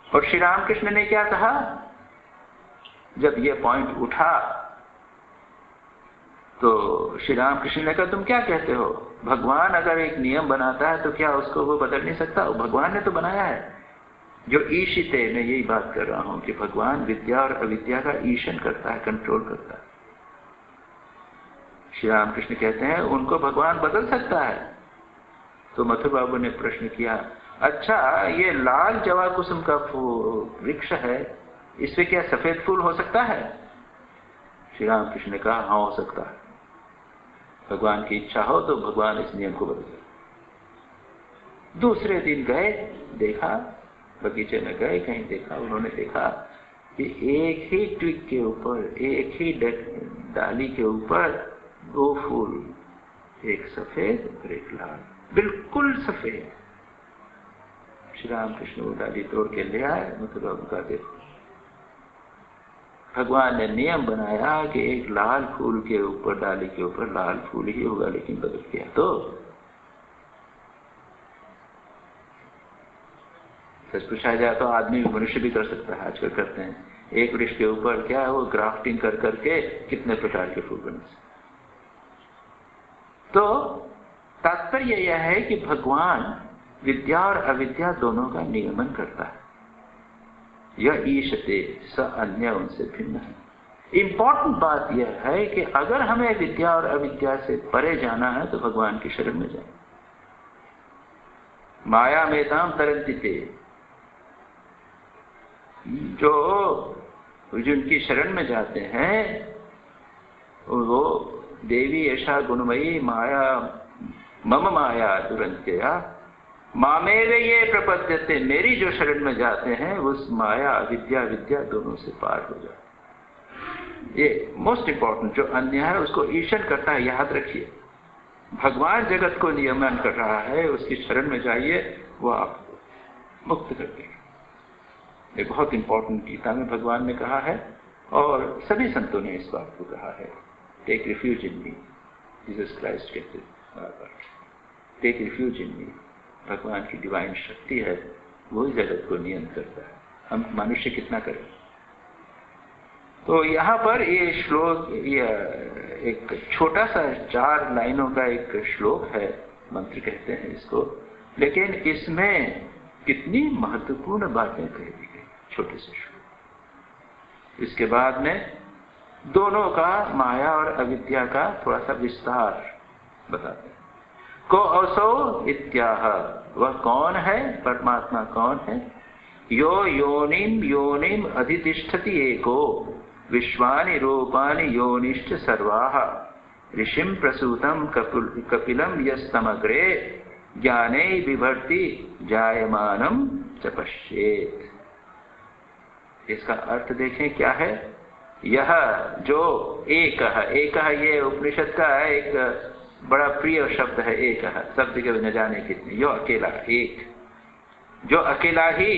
और श्री रामकृष्ण ने क्या कहा? जब ये पॉइंट उठा तो श्री रामकृष्ण ने कहा तुम क्या कहते हो? भगवान अगर एक नियम बनाता है तो क्या उसको वो बदल नहीं सकता? भगवान ने तो बनाया है। जो ईशिते, मैं यही बात कर रहा हूं कि भगवान विद्या और अविद्या का ईशन करता है, कंट्रोल करता है। श्री रामकृष्ण कहते हैं उनको भगवान बदल सकता है। तो मथुर बाबू ने प्रश्न किया, अच्छा ये लाल जवा कुसुम का वृक्ष है, इसमें क्या सफेद फूल हो सकता है? श्री रामकृष्ण ने कहा हाँ हो सकता है। भगवान की इच्छा हो तो भगवान इस नियम को बदल दे। दूसरे दिन गए, देखा, बगीचे में गए, कहीं देखा, उन्होंने देखा कि एक ही ट्विग के ऊपर, एक ही डाली के ऊपर दो फूल, एक सफेद और एक लाल, बिल्कुल सफेद। श्री रामकृष्ण वो डाली तोड़ के ले आए, मतलब का देखो भगवान ने नियम बनाया कि एक लाल फूल के ऊपर, डाली के ऊपर लाल फूल ही होगा, लेकिन बदल गया। तो सच पूछा जाए तो आदमी मनुष्य भी कर सकता है, आजकल करते हैं। एक वृक्ष के ऊपर क्या है वो ग्राफ्टिंग कर करके कितने प्रकार के फूल बने। तो तात्पर्य यह है कि भगवान विद्या और अविद्या दोनों का नियमन करता है। यह ईशते स अन्य उनसे भिन्न है। इंपॉर्टेंट बात यह है कि अगर हमें विद्या और अविद्या से परे जाना है तो भगवान की शरण में जाए। माया मेताम तरंतिते, जो जिनकी शरण में जाते हैं वो देवी ऐसा गुणमयी माया मम माया दुरंत्या मामेव ये प्रपद्यते, मेरी जो शरण में जाते हैं उस माया अविद्या विद्या दोनों से पार हो जाए। ये मोस्ट इंपॉर्टेंट, जो अन्य है उसको ईशन करता है, याद रखिए। भगवान जगत को नियमन कर रहा है, उसकी शरण में जाइए, वो आपको मुक्त कर देगा। ये बहुत इंपॉर्टेंट गीता में भगवान ने कहा है और सभी संतों ने इस बात को कहा है। Take refuge in me, Jesus Christ कहते हैं, टेक रिफ्यूज इन मी। भगवान की डिवाइन शक्ति है, वो ही जगत को नियंत्रण करता है। हम मनुष्य कितना करें? तो यहाँ पर ये श्लोक, ये एक छोटा सा 4 लाइनों का एक श्लोक है, मंत्र कहते हैं इसको, लेकिन इसमें कितनी महत्वपूर्ण बातें कही गई छोटे से श्लोक। इसके बाद में दोनों का, माया और अविद्या का थोड़ा सा विस्तार बताते हैं। को असौ इत्याह, वह कौन है, परमात्मा कौन है। यो योनिम अधितिष्ठति एको विश्वानि रूपानि योनिष्ठ सर्वाः ऋषिं प्रसूतं कपिलं यस्तमग्रे ज्ञाने बिभर्ति जायमानं च पश्येत्। इसका अर्थ देखें क्या है। यह जो एक है, ये उपनिषद का एक बड़ा प्रिय शब्द है। एक शब्द के न जाने कितने, यो अकेला एक, जो अकेला ही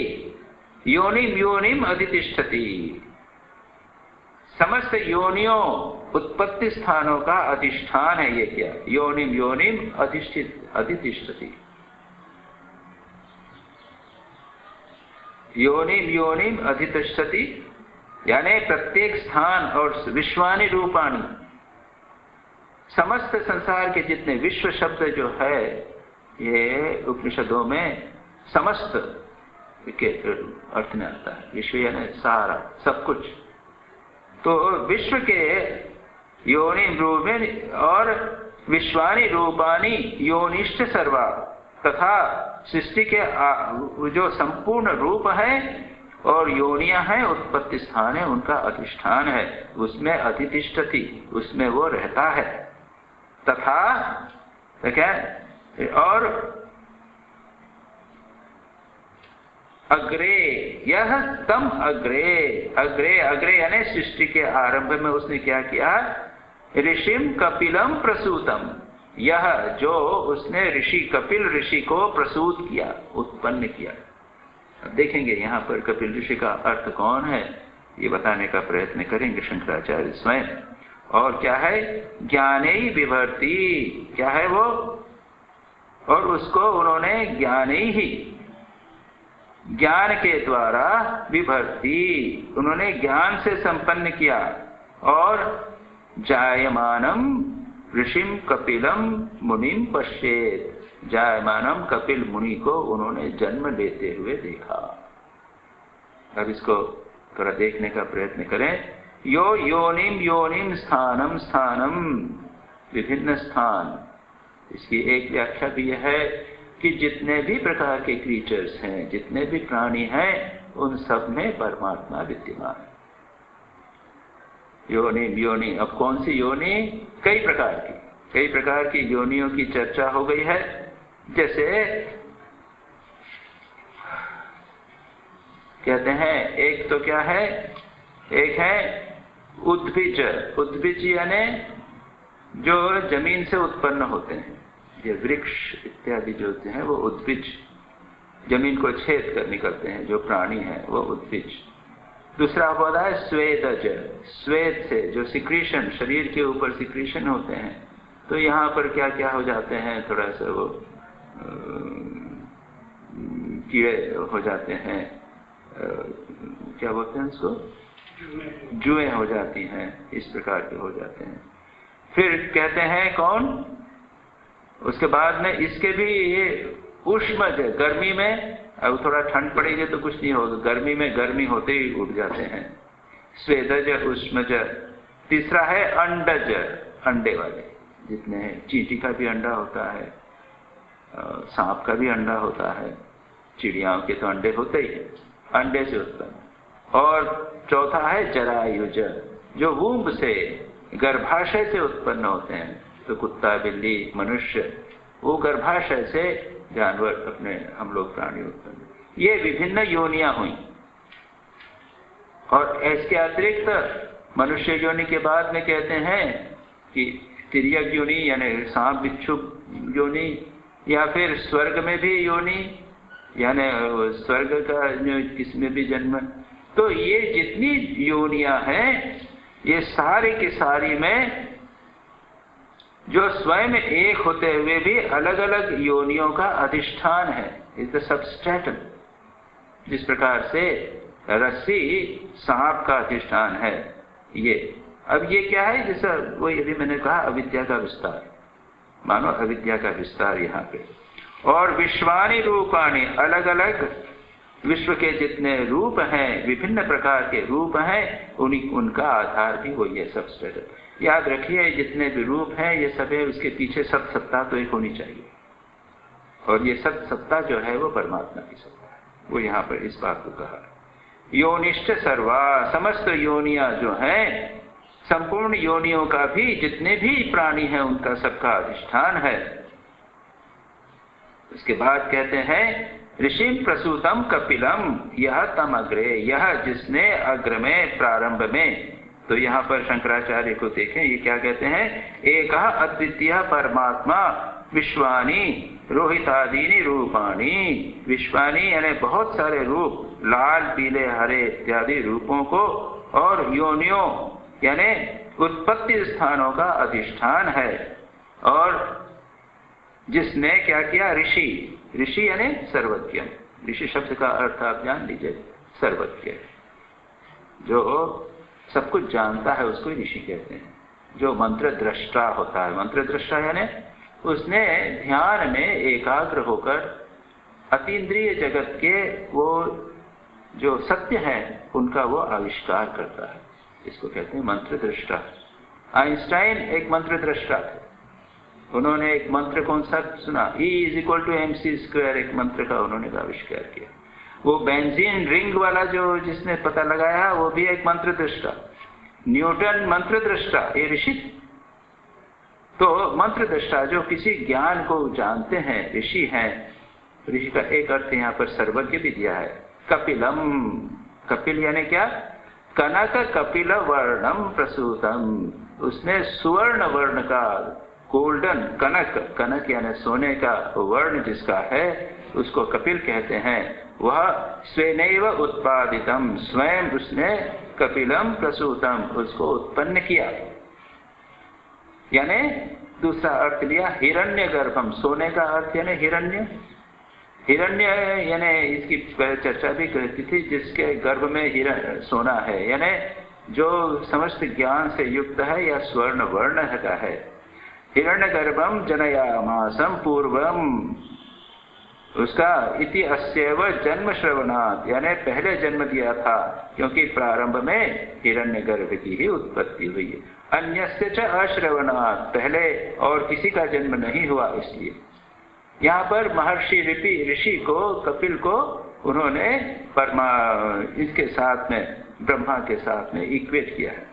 योनिम अधितिष्ठति, समस्त योनियों उत्पत्ति स्थानों का अधिष्ठान है। ये क्या, योनिम अधितिष्ठति, योनिम अधितिष्ठति, यानी प्रत्येक स्थान और विश्वानि रूपाणि, समस्त संसार के जितने विश्व शब्द जो है, ये उपनिषदों में समस्त के अर्थ में आता है। विश्व यानी सारा, सब कुछ। तो विश्व के योनि रूपेण और विश्वानि रूपानि योनिष्ठ सर्वा, तथा सृष्टि के जो संपूर्ण रूप है और योनियां हैं, उत्पत्ति स्थान है, उनका अधिष्ठान है, उसमें अधितिष्ठति, उसमें वो रहता है। तथा क्या, और अग्रे, यह तम अग्रे यानी सृष्टि के आरंभ में उसने क्या किया, ऋषिम कपिलम प्रसूतम, यह जो उसने कपिल ऋषि को प्रसूत किया, उत्पन्न किया। अब देखेंगे यहाँ पर कपिल ऋषि का अर्थ कौन है, ये बताने का प्रयत्न करेंगे शंकराचार्य स्वयं। और क्या है, ज्ञाने विभर्ति, क्या है वो, और उसको उन्होंने ज्ञान के द्वारा विभर्ति, उन्होंने ज्ञान से संपन्न किया। और जायमानम ऋषिम कपिलम मुनिम पश्येत्, जायमानम कपिल मुनि को उन्होंने जन्म लेते हुए देखा। अब इसको थोड़ा देखने का प्रयत्न करें। यो योनिम स्थानम, विभिन्न स्थान। इसकी एक व्याख्या भी यह है कि जितने भी प्रकार के क्रीचर्स हैं, जितने भी प्राणी हैं, उन सब में परमात्मा विद्यमान है। योनि, अब कौन सी योनि, कई प्रकार की योनियों की चर्चा हो गई है। जैसे कहते हैं, एक तो क्या है, एक है उद्भिज यानी जो जमीन से उत्पन्न होते हैं, ये वृक्ष इत्यादि जो होते हैं वो उद्भिज, जमीन को छेद कर निकलते हैं जो प्राणी हैं, वो उद्भिज। दूसरा होता है स्वेदज, स्वेद से जो सिक्रीशन, शरीर के ऊपर सिक्रीशन होते हैं, तो यहाँ पर क्या क्या हो जाते हैं, थोड़ा सा वो कीड़े हो जाते हैं, क्या बोलते हैं उसको, जुएं हो जाती हैं, इस प्रकार के हो जाते हैं। फिर कहते हैं कौन, उसके बाद में इसके भी ये उष्मज, गर्मी में, अब थोड़ा ठंड पड़ेगी तो कुछ नहीं होगा, गर्मी में गर्मी होते ही उठ जाते हैं, स्वेदज उष्मज। तीसरा है अंडज, अंडे वाले जितने हैं, चींटी का भी अंडा होता है, सांप का भी अंडा होता है, चिड़ियाओं के तो अंडे होते ही हैं, अंडे से उत्पन्न। और चौथा है जरायुज, जो वूंब से, गर्भाशय से उत्पन्न होते हैं। तो कुत्ता, बिल्ली, मनुष्य, वो गर्भाशय से जानवर, अपने हम लोग प्राणी उत्पन्न। ये विभिन्न योनियां हुई। और इसके अतिरिक्त मनुष्य योनि के बाद में कहते हैं कि तिर्यक योनि यानी सांप बिच्छू योनि, या फिर स्वर्ग में भी योनि यानी स्वर्ग का किसमें भी जन्म। तो ये जितनी योनियां हैं, ये सारी की सारी में जो स्वयं एक होते हुए भी अलग अलग योनियों का अधिष्ठान है, इज द सबस्ट्रेटम। जिस प्रकार से रस्सी सांप का अधिष्ठान है, ये अब ये क्या है, जैसा वो यदि मैंने कहा अविद्या का विस्तार, मानो अविद्या का विस्तार यहाँ पे। और विश्वानि रूपाणि, अलग अलग विश्व के जितने रूप हैं, विभिन्न प्रकार के रूप हैं, उनका आधार भी वही है, सब स्थित। याद रखिए जितने भी रूप हैं ये सब है, उसके पीछे सब सत्ता तो एक होनी चाहिए, और ये सब सत्ता जो है वो परमात्मा की सत्ता है। वो यहाँ पर इस बात को कहा। योनिष्ठ सर्वा, समस्त योनियां जो हैं, संपूर्ण योनियों का भी, जितने भी प्राणी हैं उनका सबका अधिष्ठान है। उसके बाद कहते हैं ऋषिम प्रसूतम कपिलम, यह तम अग्रे, यह जिसने अग्र में, प्रारंभ में। तो यहाँ पर शंकराचार्य को देखें, ये क्या कहते हैं, एक अद्वितीय परमात्मा विश्वानी रोहितादीनि रूपाणी, विश्वानी यानी बहुत सारे रूप, लाल पीले हरे इत्यादि रूपों को, और योनियों यानी उत्पत्ति स्थानों का अधिष्ठान है। और जिसने क्या किया, ऋषि, ऋषि यानी सर्वज्ञ, ऋषि शब्द का अर्थ आप जान लीजिए, सर्वज्ञ, जो सब कुछ जानता है उसको ऋषि कहते हैं। जो मंत्र दृष्टा होता है, मंत्र दृष्टा यानी उसने ध्यान में एकाग्र होकर अतीन्द्रिय जगत के वो जो सत्य है उनका वो आविष्कार करता है, इसको कहते हैं मंत्र दृष्टा। आइंस्टाइन एक मंत्र दृष्टा थे, उन्होंने एक मंत्र कौन सा सुना, E=mc², एक मंत्र का उन्होंने आविष्कार किया। वो बेंजीन रिंग वाला जो जिसने पता लगाया वो भी एक मंत्र दृष्टा। न्यूटन मंत्र दृष्टा, ये ऋषि। तो मंत्र दृष्टा जो किसी ज्ञान को जानते हैं, ऋषि हैं। ऋषि का एक अर्थ यहाँ पर सर्वज्ञ भी दिया है। कपिलम, कपिल यानी क्या, कनक कपिल वर्णम प्रसूतम, उसने सुवर्ण वर्ण का, गोल्डन कनक, कनक यानी सोने का वर्ण जिसका है उसको कपिल कहते हैं। वह स्वेनैव उत्पादितम, स्वयं उसने कपिलम प्रसूतम, उसको उत्पन्न किया। यानी दूसरा अर्थ लिया हिरण्य गर्भम, सोने का अर्थ यानी हिरण्य, हिरण्य यानी इसकी चर्चा भी करती थी, जिसके गर्भ में सोना है, यानी जो समस्त ज्ञान से युक्त है या स्वर्ण वर्ण का है। हिरण्य गर्भम जनयामासम पूर्वम, उसका इति अस्यैव जन्म श्रवणात्, यानी पहले जन्म दिया था, क्योंकि प्रारंभ में हिरण्य गर्भ की ही उत्पत्ति हुई है। अन्यस्य च अश्रवणात्, पहले और किसी का जन्म नहीं हुआ। इसलिए यहाँ पर महर्षि ऋषि को, कपिल को उन्होंने इसके साथ में, ब्रह्मा के साथ में इक्वेट किया है।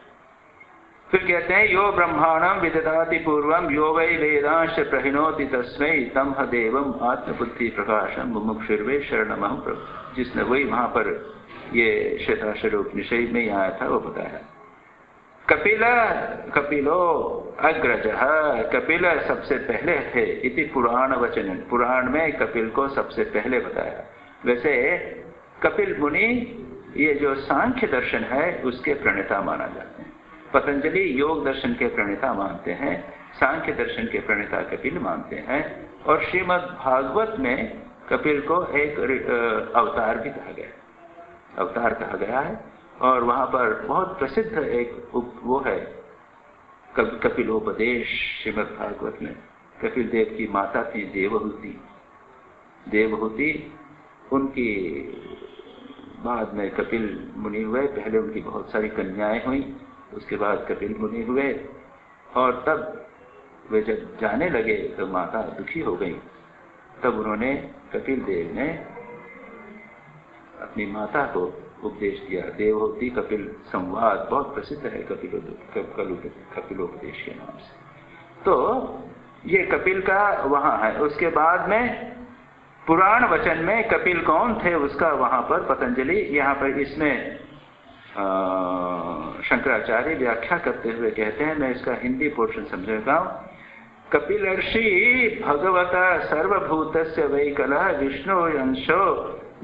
फिर कहते हैं यो ब्रह्माणम विदधाति पूर्वम यो वै वेदांश प्रहिणोति तस्मै तम देवम आत्मबुद्धि प्रकाशम मुमुक्षुर्वे शरणमहं प्रभु, जिसने वही वहां पर ये श्वेताश्वरोपनिषद में आया था वो बताया। कपिल कपिलो अग्रजः, कपिल सबसे पहले थे, इति पुराण वचन, पुराण में कपिल को सबसे पहले बताया। वैसे कपिल मुनि ये जो सांख्य दर्शन है उसके प्रणेता माना जाते हैं। पतंजलि योग दर्शन के प्रणेता मानते हैं, सांख्य दर्शन के प्रणेता कपिल मानते हैं। और श्रीमद् भागवत में कपिल को एक अवतार भी कहा गया, अवतार कहा गया है। और वहां पर बहुत प्रसिद्ध एक वो है कपिलोपदेश श्रीमद् भागवत में। कपिल देव की माता थी देवहूति, देवहूति उनकी बाद में कपिल मुनि हुए। पहले उनकी बहुत सारी कन्याएं हुई, उसके बाद कपिल मुनि हुए। और तब वे जब जाने लगे तो माता दुखी हो गई। तब उन्होंने, कपिल देव ने अपनी माता को उपदेश दिया। देवहूति कपिल संवाद बहुत प्रसिद्ध है कपिलोपदेश के नाम से। तो ये कपिल का वहां है। उसके बाद में पुराण वचन में कपिल कौन थे उसका वहां पर पतंजलि, यहाँ पर इसमें शंकराचार्य व्याख्या करते हुए कहते हैं, मैं इसका हिंदी पोर्शन समझेगा हूं। कपिलर्षि भगवता सर्वभूतस्य वैकलः विष्णु अंशो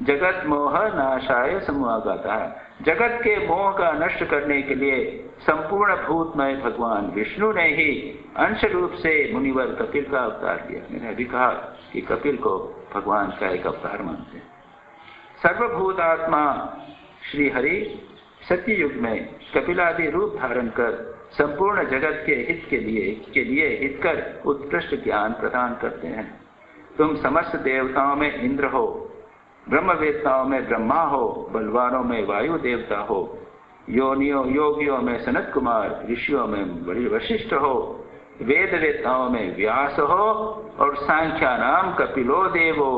जगत मोह नाशाय समुआगता। जगत के मोह का नष्ट करने के लिए संपूर्ण भूतमय भगवान विष्णु ने ही अंश रूप से मुनिवर कपिल का अवतार लिया। मैंने अभी कहा कि कपिल को भगवान का एक अवतार मानते हैं। सर्वभूत आत्मा श्री हरि सत्य युग में कपिलादि रूप धारण कर संपूर्ण जगत के हित के लिए हित कर उत्कृष्ट ज्ञान प्रदान करते हैं। तुम समस्त देवताओं में इंद्र हो, ब्रह्मवेत्ताओं में ब्रह्मा हो, बलवानों में वायु देवता हो, योगियों में सनत कुमार, ऋषियों में वशिष्ठ हो, वेद वेत्ताओं में व्यास हो और सांख्या नाम कपिलो देवो,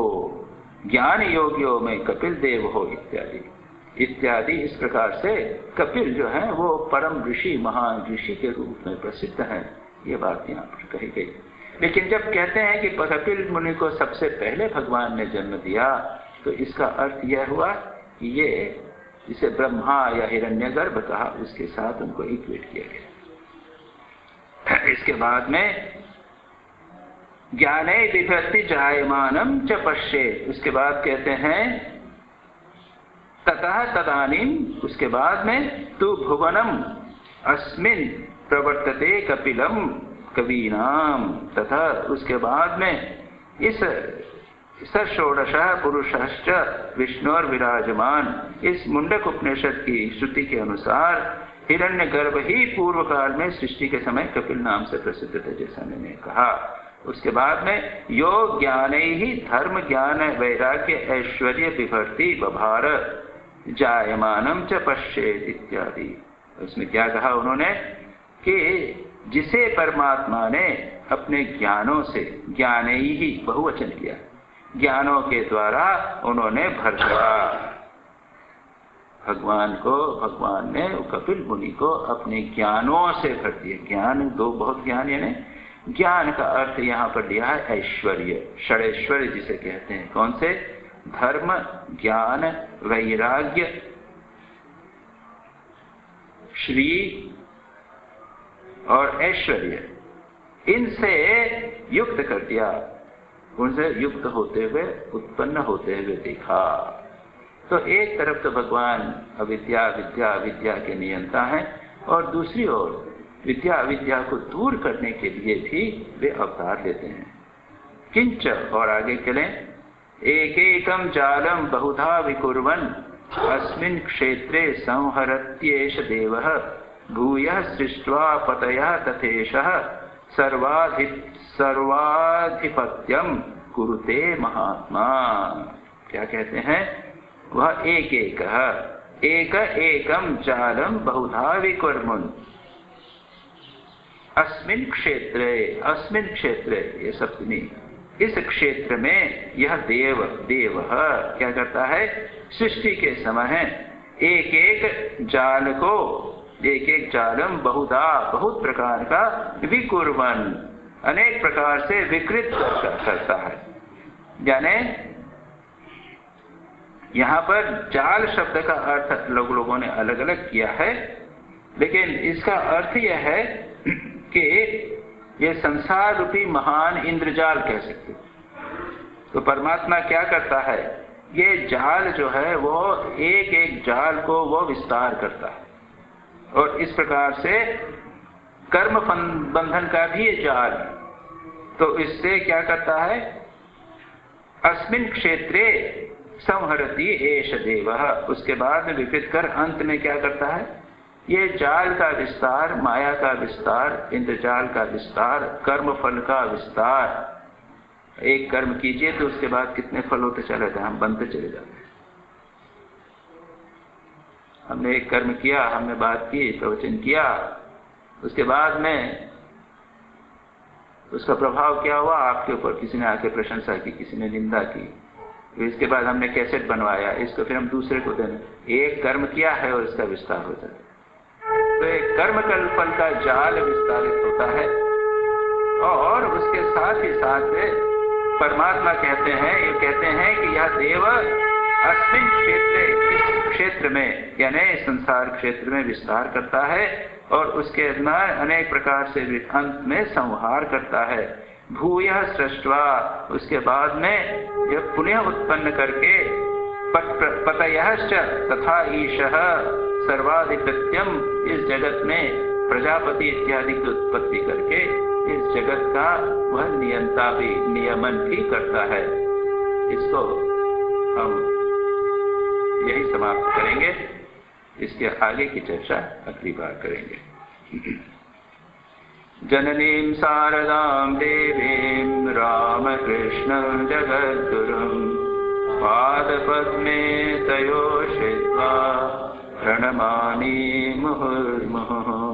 ज्ञान योगियों में कपिल देव हो इत्यादि इत्यादि। इस प्रकार से कपिल जो है वो परम ऋषि, महान ऋषि के रूप में प्रसिद्ध है। ये बात यहाँ पर कही गई। लेकिन जब कहते हैं कि कपिल मुनि को सबसे पहले भगवान ने जन्म दिया, तो इसका अर्थ यह हुआ कि ये जिसे ब्रह्मा या हिरण्यगर्भ कहा, उसके साथ उनको इक्वेट किया गया। इसके बाद में ज्ञाने बिभक्ति जायमानम च पश्येत्, उसके बाद कहते हैं ततः तदानीम, उसके बाद में तु भुवनम अस्मिन् प्रवर्तते कपिलम कवीनाम, तथा उसके बाद में इस षोडश पुरुषश्च विष्णुर विराजमान, इस मुंडक उपनिषद की श्रुति के अनुसार हिरण्यगर्भ ही पूर्व काल में सृष्टि के समय कपिल नाम से प्रसिद्ध थे, जैसा मैंने कहा। उसके बाद में यो ज्ञाने ही धर्म ज्ञान वैराग्य ऐश्वर्य विभर्ति बभार जायमानम च पश्येत् इत्यादि। उसमें क्या कहा उन्होंने कि जिसे परमात्मा ने अपने ज्ञानों से, ज्ञाने ही बहुवचन किया, ज्ञानों के द्वारा उन्होंने भर दिया। भगवान ने कपिल मुनि को अपने ज्ञानों से भर दिया। ज्ञान दो, बहुत ज्ञान, यानी ज्ञान का अर्थ यहाँ पर लिया है ऐश्वर्य, षडैश्वर्य जिसे कहते हैं। कौन से? धर्म, ज्ञान, वैराग्य, श्री और ऐश्वर्य, इनसे युक्त कर दिया, उनसे युक्त होते हुए, उत्पन्न होते हुए देखा। तो एक तरफ तो भगवान अविद्या विद्या विद्या के नियंता हैं, और दूसरी ओर विद्या अविद्या को दूर करने के लिए भी वे अवतार लेते हैं। किंच, और आगे चलें, एकेकं जालं बहुधा विकुर्वन् अस्मिन् क्षेत्रे संहरत्येष देवः भूयः सृष्ट्वा पतयः तथेषः सर्वाधिपत्यं कुरुते महात्मा। क्या कहते हैं? वह एक एकं जालं बहुधा विकुर्वन् अस्मिन् क्षेत्रे, ये सप्तमी, इस क्षेत्र में यह देव क्या करता है? सृष्टि के समय एक एक जालम बहुधा, बहुत प्रकार का, विकुर्वन्, अनेक प्रकार से विकृत करता है। यानी यहाँ पर जाल शब्द का अर्थ लोगों ने अलग अलग किया है, लेकिन इसका अर्थ यह है कि ये संसार रूपी महान इंद्रजाल कह सकते। तो परमात्मा क्या करता है? ये जाल जो है वो एक एक जाल को वो विस्तार करता है, और इस प्रकार से कर्म बंधन का भी ये जाल। तो इससे क्या करता है? अस्मिन् क्षेत्रे संहरति एष देवः, उसके बाद में विकृत कर अंत में क्या करता है? ये जाल का विस्तार, माया का विस्तार, इंद्रजाल का विस्तार, कर्म फल का विस्तार। एक कर्म कीजिए तो उसके बाद कितने फल होते चले जाते हैं, हम बनते चले जाते हैं। हमने एक कर्म किया, हमने बात की, प्रवचन किया, उसके बाद में उसका प्रभाव क्या हुआ आपके ऊपर? किसी ने आके प्रशंसा की, किसी ने निंदा की, इसके बाद हमने कैसेट बनवाया, इसको फिर हम दूसरे को देने। एक कर्म किया है और इसका विस्तार हो जाता है। तो एक कर्म फल का जाल विस्तारित होता है, और उसके साथ ही साथ परमात्मा कहते हैं कि यह देव अस्मिन् क्षेत्रे, इस क्षेत्र में, यानी संसार क्षेत्र में विस्तार करता है, और उसके अंदर अनेक प्रकार से अंत में संहार करता है। भूयः सृष्ट्वा, उसके बाद में यह पुनः उत्पन्न करके, पतयश्च तथा ईशः सर्वाधिपत्यम, इस जगत में प्रजापति इत्यादि की उत्पत्ति करके इस जगत का वह नियंता भी, नियमन भी करता है। इसको हम यही समाप्त करेंगे। इसके आगे की चर्चा अगली बार करेंगे। जननीं शारदां देवीं रामकृष्ण जगद्गुरुं पादपद्मे तयोश्रित्वा प्रणमामि मुहुर्मुहुः।